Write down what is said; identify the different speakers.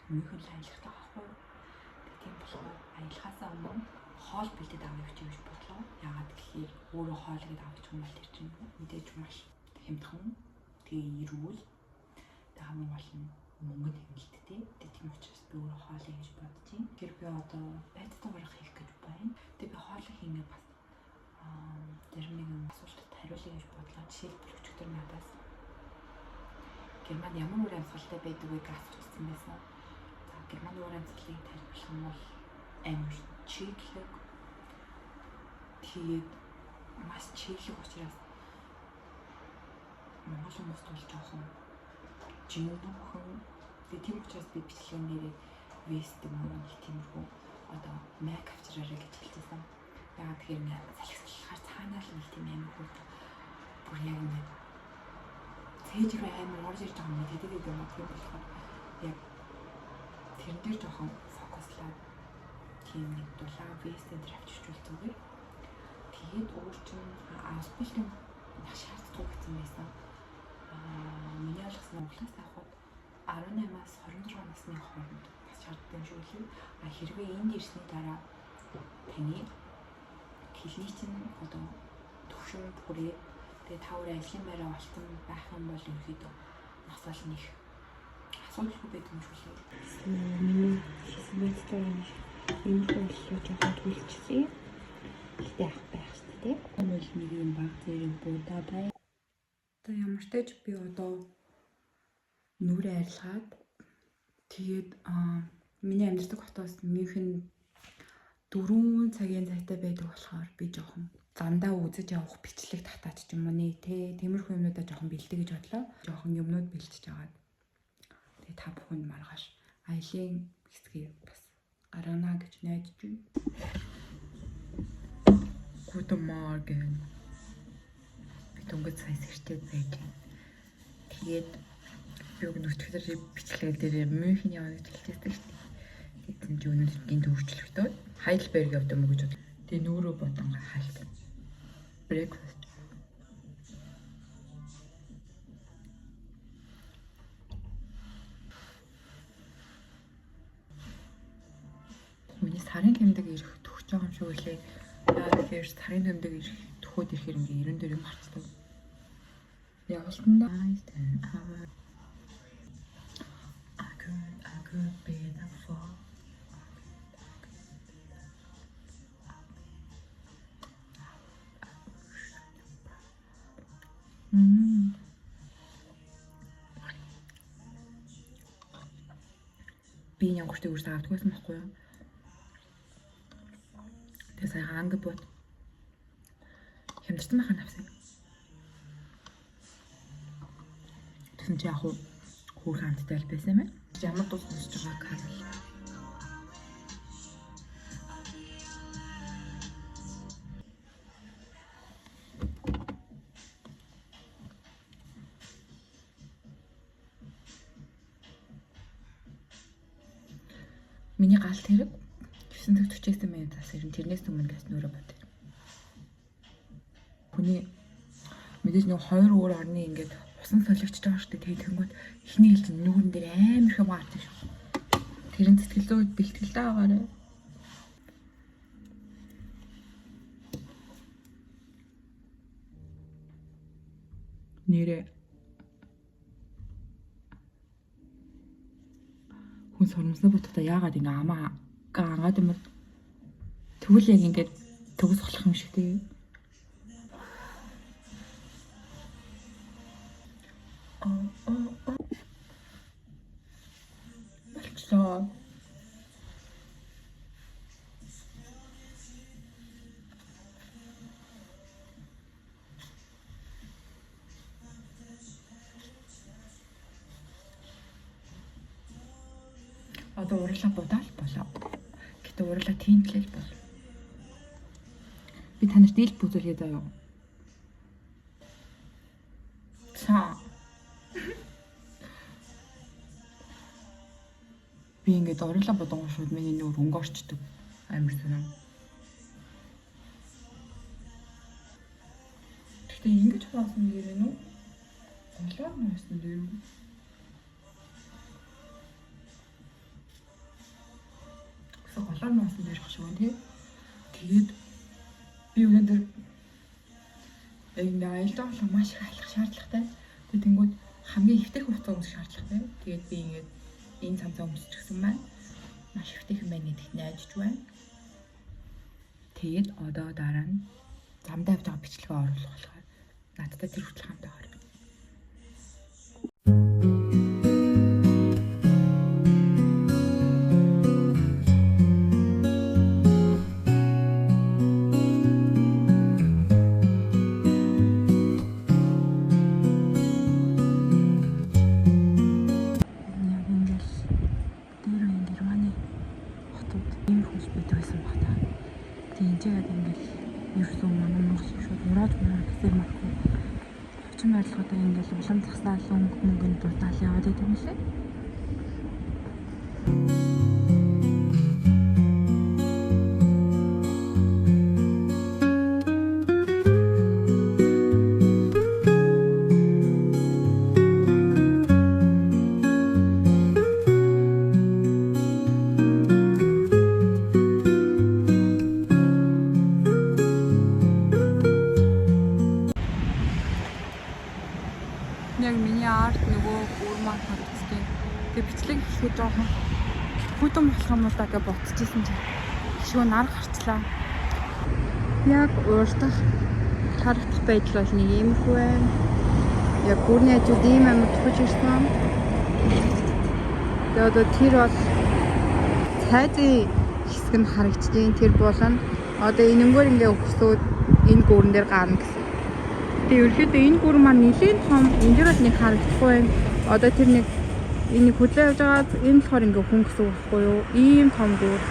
Speaker 1: Өмнөхөн л аялах таахгүй. Тийм болохоор аялахаасаа өмнө хоол бэлдээд авах гэж бодлоо. Яагаад гэхээр өөрөө хоол гэдэг авах юм бол тэр чинь мэдээж маш хямдхан. Тэгээ эрүүл. Тэгээ хамгийн гол нь мөнгө хэмнэлттэй. Тийм учраас би өөрөө хоол хийж бодчих. Тэр би одоо байдтайгаар хийх гэж байна. Тэгээ би хоол хийнэ бас тэр нэгэн асуултад хариулъя гэж бодлоо. Жишээлбэл өчигдөр надаас Германд ямар үр амьсгалтай байдаг вэ гэж асуусан байсан. За Германд үр амьсгалыг тайлбарлах нь бол амар чиглэг. Тэгээд маш чиглэг учраас Монгол хүмүүст бол жоохон жинхэнэ. Тийм учраас би бичлэгэн дээрээ вест юм уу нэг тиймэрхүү одоо майк авчраарай гэж хэлчихсэн. Яагаад тэгэхээр салхисалхаар цаанаа л нэг тийм амар хөө бүр яг нэг цээж рүү амар орж ирж байгаа юм тэгээд юм тийм болохоор яг тэрэн дээр жоохон фокуслаад тийм нэг дулаан вест энэ авчирчул зүгээр. Тэгээд өөр чинь авспилтын шаардлагатай гэсэн байсан. Миний ойлгосон өглөөс авахд 18-аас 26 насны хооронд бас шаардлагатай шүү лээ. Хэрвээ энд ирсний дараа таны клиникийн одоо төвшин бүрээ тэгээ тавар ажлын байраа олсон байх юм бол ерөөдөө нас бол нэг асуудалгүй байдаг юм шүү лээ. Миний семестрийн энэ боллоо жоохон төлчихсэн. Гэтэ ах байх шүү дээ. Өнөөл нэг юм баг зэрэг буудаа бай. Одоо ямар ч тач би одоо нүрэ арилгаад тэгээд миний амьдардаг хотоос Мюнхен 4 цагийн зайтай байдаг болохоор би жоохон зандаа үзэж явах бичлэг татаач ч юм уу нэ тиймэрхүү юмнуудаа жоохон бэлдээ гэж бодлоо. Жоохон юмнууд бэлтэж аваад тэгээд та бүхэнд маргааш аялын хэсгийг бас гаргана гэж найдаж байна. Guten Morgen. Би дөнгөж сайн сэрчээд байж байна. Тэгээд би өчигдөр бичлэг дээр Мюнхен явах гэж хэлчихсэн шүү дээ. Тэгсэн чинь өнөөдрийн төвчлөгтөө Heidelberg явдаг юм гэж бодлоо. Тэгээ нүүрөө бодон хаалт. Breakfast. Миний сарын тэмдэг ирэх төгсөж байгаа юм шиг үлээ. Яагаад гэхээр сарын тэмдэг ирэх төхөөд ирэхээр ингээ 94 юм гарцдаг. Явалтандаа I could be the fall. Би яг гүртээ үрс авдаггүйсэн байхгүй юу? Тэгээ сайхан анги бод. Хямдсан байхаа навсан. Тэгсэн чи яг хүү хамттай л байсан юм байна. Ямар дуу сонсож байгааг харуул. Миний галт хэрэг 9:40 минутаас ирэн тэрнээс өмнө гэс нөрөө бод. Хүний мэдээж нэг 2 өөр орны ингээд усан солигчж байгаа шүү дээ. Тэгээд тэнгууд эхний хил чинь нүүрэн дээр амар их баарч шүү. Тэрэн сэтгэл зүйд бэлтгэлтэй аваарай. Нэрээ хүн сормосноо бодохдоо яагаад ингэ амаа гангаад юм бэ? Тэгвэл яг ингээд төгс болох юм шиг тийм. Болчихлоо. Одоо урлаа будаал болоо. Гэтэ урлаа тиймлэл бол. Би танарт дийлб үзүүлээ заяа. Цаа. Би ингээд урлаа бодгоо шууд миний нүүр өнгөрчдөг. Амар сонир. Гэтэ ингэж хаасан гэрээ нү? Голоор нуусан дээ юу? долоо нуусан дээрх шиг байна тий. Тэгээд би өнөөдөр яг нэг аялал болго маш их алах шаардлагатай. Тэгээд тэнгууд хамгийн ихтэй хугацаа өнгөрөх шаардлагатай. Тэгээд би ингээд энэ цамцаа өмсчихсэн байна. Маш ихтэйхэн байна гэдэгт найдаж байна. Тэгээд одоо дараа нь замдаа явж байгаа бичлэгээ оруулах болохоор надтай тэр хүртэл хамтаа орё. Байрлалуудаа ингээл улам засаал мөнгөнд дутаал яваад идэв юм лээ. Яг миний арт нөгөө гурмаа харагддаг. Тэгээ бичлэг хийхэд жоохон хүдэн болох юм уу даа гэж ботчихсэн чинь шүүн нар гарчлаа. Яг урдах харагдах байдал бол нэг юм хөө байна. Яг гурны ажил ийм амар төгөж ирсэн. Тэгээ одоо тэр бол цайзын хэсэг нь харагдчихээн. Тэр болон одоо энэнгээр ингээ өгсөд энэ гүрэн дээр гарна гэсэн. Тэгээ ерөөхдөө энэ гүр маань нэлийн том энэ дээр бол нэг харагдахгүй байна. Одоо тэр нэг энэ хөдлөө явж байгаа энэ болохоор ингээ хүн гэсэн үг байхгүй юу? Ийм том гүр.